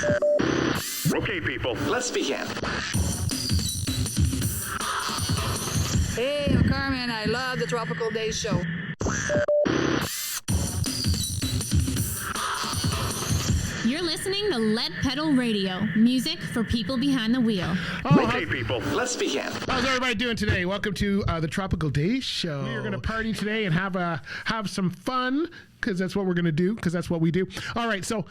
Okay, people, let's begin. Hey, I'm Carmen. I love the Tropical Daze Show. You're listening to Lead Pedal Radio, music for people behind the wheel. Okay, people, let's begin. How's everybody doing today? Welcome to the Tropical Daze Show. We are going to party today and have some fun, because that's what we're going to do, because that's what we do. All right, so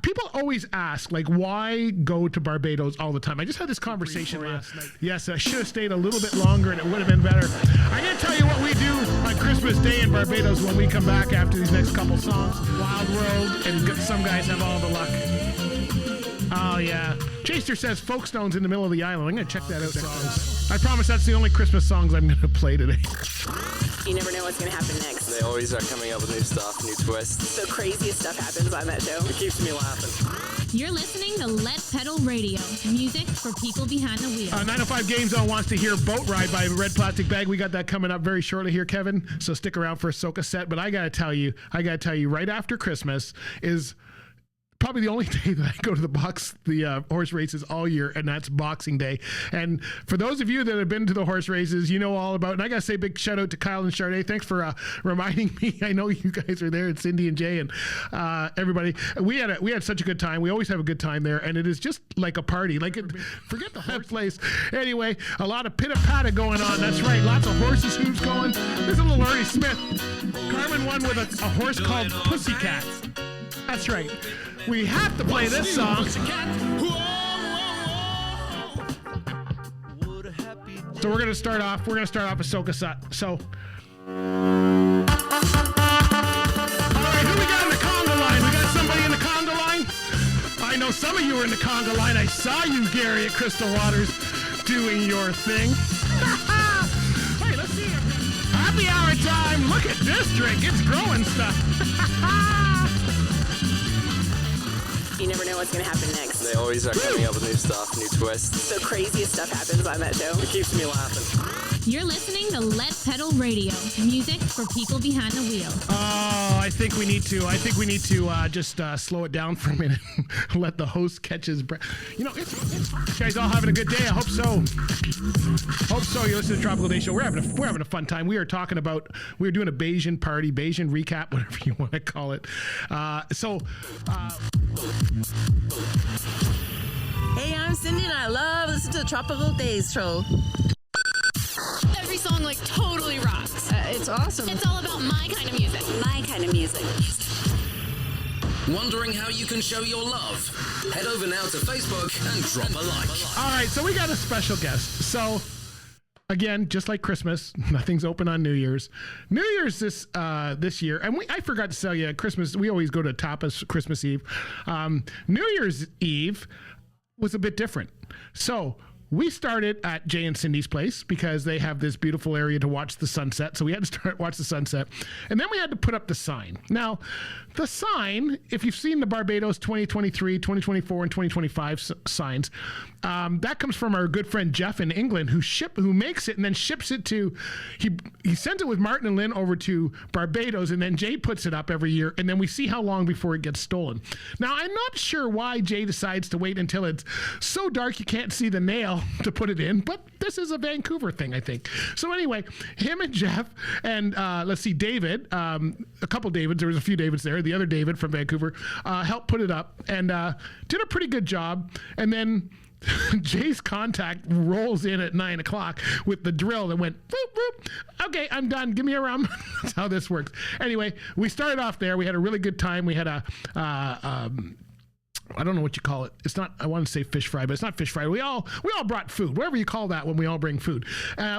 people always ask, like, why go to Barbados all the time? I just had this conversation last night. Yes, I should have stayed a little bit longer, and it would have been better. I'm going to tell you what we do on Christmas Day in Barbados when we come back after these next couple songs. Wild World, and some guys have all the luck. Oh, yeah. Chaser says Folkestone's in the middle of the island. I'm going to check that out next. I promise that's the only Christmas songs I'm going to play today. You never know what's going to happen next. They always are coming up with new stuff, new twists. The craziest stuff happens on that show. It keeps me laughing. You're listening to Lead Pedal Radio, music for people behind the wheel. 905 Game Zone wants to hear Boat Ride by Red Plastic Bag. We got that coming up very shortly here, Kevin. So stick around for a Soca set. But I got to tell you, right after Christmas is probably the only day that I go to the horse races all year, and that's Boxing Day. And for those of you that have been to the horse races, you know all about it. And I got to say a big shout out to Kyle and Charday. Thanks for reminding me. I know you guys are there. It's Cindy and Jay and everybody. We had such a good time. We always have a good time there, and it is just like a party. Forget the whole place. Anyway, a lot of pitter-patter going on. That's right. Lots of horses hooves going. There's a little Ernie Smith. Carmen won with a horse called Pussycat. That's right. We have to play this song. So we're gonna start off. We're gonna start off a Soca set. So, all right, who we got in the conga line? We got somebody in the conga line. I know some of you were in the conga line. I saw you, Gary, at Crystal Waters, doing your thing. Hey, let's see it. Happy hour time. Look at this drink. It's growing stuff. You never know what's going to happen next. They always are coming up with new stuff, new twists. The craziest stuff happens on that show. It keeps me laughing. You're listening to Lead Pedal Radio, music for people behind the wheel. Oh, I think we need to just slow it down for a minute. Let the host catch his breath. You know, it's fun. You guys all having a good day? I hope so. You listen to the Tropical Daze Show. We're having a fun time. We are doing a Bajan party, Bajan recap, whatever you want to call it. Hey, I'm Cindy, and I love listening to the Tropical Daze Show. Every song, totally rocks. It's awesome. It's all about my kind of music. My kind of music. Wondering how you can show your love? Head over now to Facebook and drop a like. All right, so we got a special guest. So, again, just like Christmas, nothing's open on New Year's. New Year's this year, and I forgot to tell you, at Christmas, we always go to tapas Christmas Eve. New Year's Eve was a bit different. So we started at Jay and Cindy's place because they have this beautiful area to watch the sunset. So we had to watch the sunset. And then we had to put up the sign. Now, the sign, if you've seen the Barbados 2023, 2024, and 2025 signs, that comes from our good friend Jeff in England, who makes it and then ships it to, he sends it with Martin and Lynn over to Barbados, and then Jay puts it up every year, and then we see how long before it gets stolen. Now, I'm not sure why Jay decides to wait until it's so dark you can't see the nail to put it in, but this is a Vancouver thing, I think. So anyway, him and Jeff and let's see, David, a couple Davids, there was a few Davids there, the other David from Vancouver, helped put it up and did a pretty good job. And then Jay's contact rolls in at 9 o'clock with the drill that went boop, boop. Okay, I'm done. Give me a rum. That's how this works. Anyway, we started off there. We had a really good time. We had I don't know what you call it. It's not, I want to say fish fry, but it's not fish fry. We all brought food, whatever you call that when we all bring food.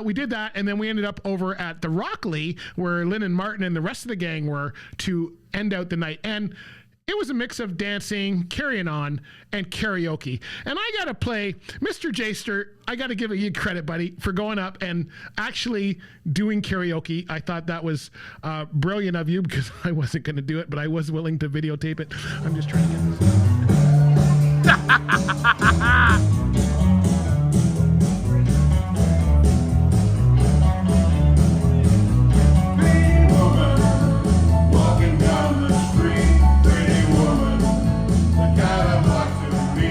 We did that, and then we ended up over at the Rockley where Lynn and Martin and the rest of the gang were to end out the night. And it was a mix of dancing, carrying on, and karaoke. And I got to play Mr. Jaster. I got to give you credit, buddy, for going up and actually doing karaoke. I thought that was brilliant of you because I wasn't going to do it, but I was willing to videotape it. I'm just trying to get this. Walking down the street, pretty woman, the kind of box of me.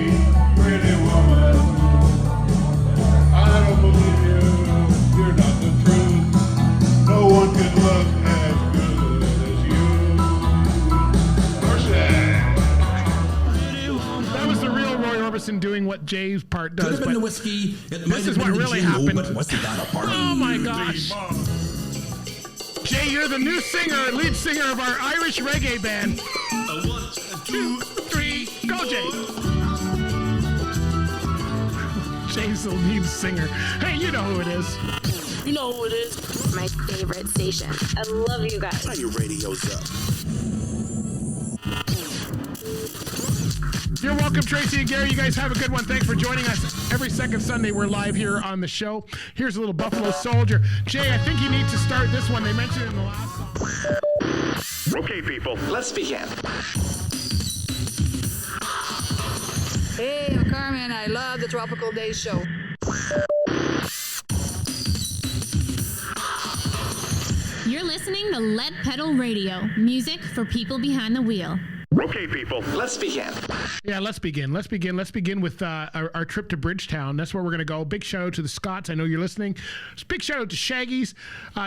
Orbison doing what Jay's part Could does. have been But the whiskey. this is what really happened. But what's it got a party? Oh my gosh. Jay, you're the new singer, lead singer of our Irish reggae band. 1, 2, 3, go Jay. Jay's the lead singer. Hey, you know who it is. You know who it is. My favorite station. I love you guys. Turn your radios up. You're welcome, Tracy and Gary. You guys have a good one. Thanks for joining us. Every second Sunday, we're live here on the show. Here's a little Buffalo Soldier. Jay, I think you need to start this one. They mentioned it in the last song. Okay, people, let's begin. Hey, I'm Carmen. I love the Tropical Daze Show. You're listening to Lead Pedal Radio, music for people behind the wheel. Okay, people, let's begin. Yeah, let's begin. Let's begin with our trip to Bridgetown. That's where we're going to go. Big shout out to the Scots. I know you're listening. Big shout out to Shaggy's.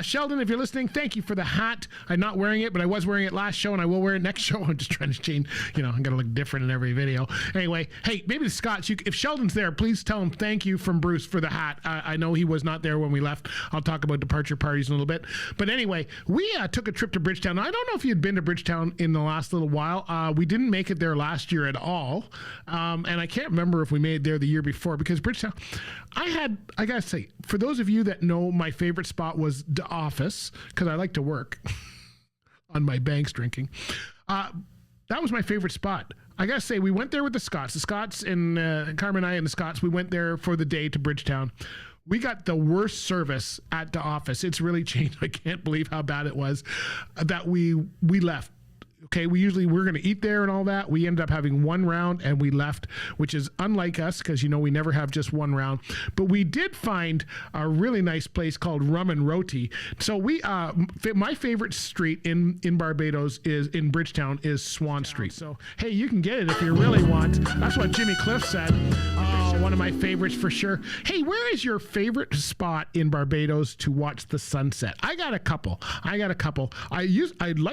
Sheldon, if you're listening, thank you for the hat. I'm not wearing it, but I was wearing it last show, and I will wear it next show. I'm just trying to change. I'm going to look different in every video. Anyway, hey, maybe the Scots, if Sheldon's there, please tell him thank you from Bruce for the hat. I know he was not there when we left. I'll talk about departure parties in a little bit. But anyway, we took a trip to Bridgetown. Now, I don't know if you'd been to Bridgetown in the last little while. We didn't make it there last year at all. And I can't remember if we made it there the year before, because Bridgetown, I gotta say, for those of you that know, my favorite spot was the office, because I like to work on my banks drinking. That was my favorite spot. I gotta say, we went there with the Scots. The Scots and Carmen and I and the Scots, we went there for the day to Bridgetown. We got the worst service at the office. It's really changed. I can't believe how bad it was that we left. Okay, we're going to eat there and all that. We ended up having one round and we left, which is unlike us because, we never have just one round. But we did find a really nice place called Rum and Roti. So my favorite street in Barbados in Bridgetown is Swan Street. So, hey, you can get it if you really want. That's what Jimmy Cliff said. One of my favorites for sure. Hey, where is your favorite spot in Barbados to watch the sunset? I got a couple. I like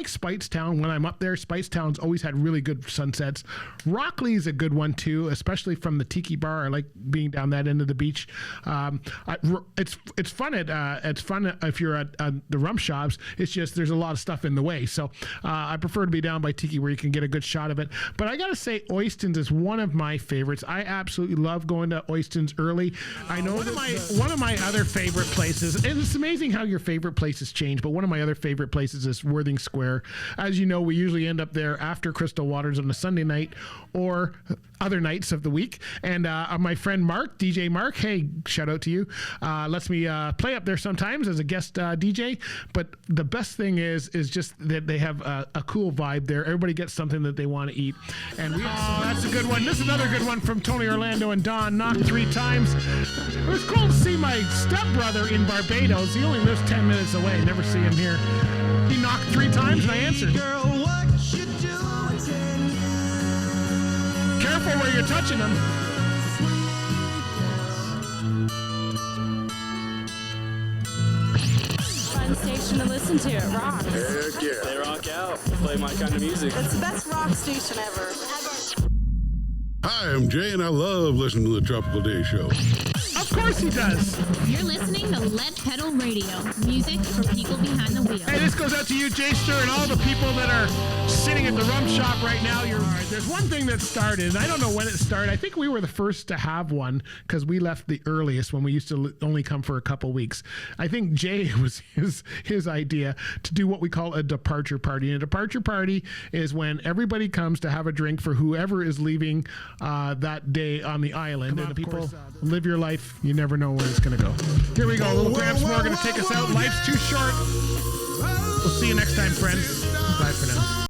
Speightstown when I'm up there. Speightstown's always had really good sunsets. Rockley's a good one too, especially from the Tiki Bar. I like being down that end of the beach. It's fun if you're at the rum shops. It's just there's a lot of stuff in the way. So I prefer to be down by Tiki where you can get a good shot of it. But I gotta say, Oystons is one of my favorites. I absolutely love going to Oystons early. I know one of my other favorite places, and it's amazing how your favorite places change, but one of my other favorite places is Worthing Square. As you know, we usually end up there after Crystal Waters on a Sunday night or other nights of the week. And my friend Mark, DJ Mark, hey, shout out to you, lets me play up there sometimes as a guest DJ. But the best thing is just that they have a cool vibe there. Everybody gets something that they want to eat. And that's a good one. This is another good one from Tony Orlando and Don. Knocked 3 times. It was cool to see my stepbrother in Barbados. He only lives 10 minutes away. Never see him here. He knocked 3 times and I answered. Girl, what you doing? Careful where you're touching them. Fun station to listen to. It rocks. Heck yeah. They rock out. Play my kind of music. It's the best rock station ever. Hi, I'm Jay, and I love listening to the Tropical Daze Show. Of course he does. You're listening to Lead Pedal Radio, music for people behind the wheel. Hey, this goes out to you, Jayster, and all the people that are sitting at the rum shop right now. There's one thing that started, and I don't know when it started. I think we were the first to have one because we left the earliest when we used to only come for a couple weeks. I think Jay was his idea to do what we call a departure party. And a departure party is when everybody comes to have a drink for whoever is leaving that day on the island. And the people live your life. You never know where it's going to go. Here we go. A little Gramps more going to take us out. Life's too short. We'll see you next time, friends. Bye for now.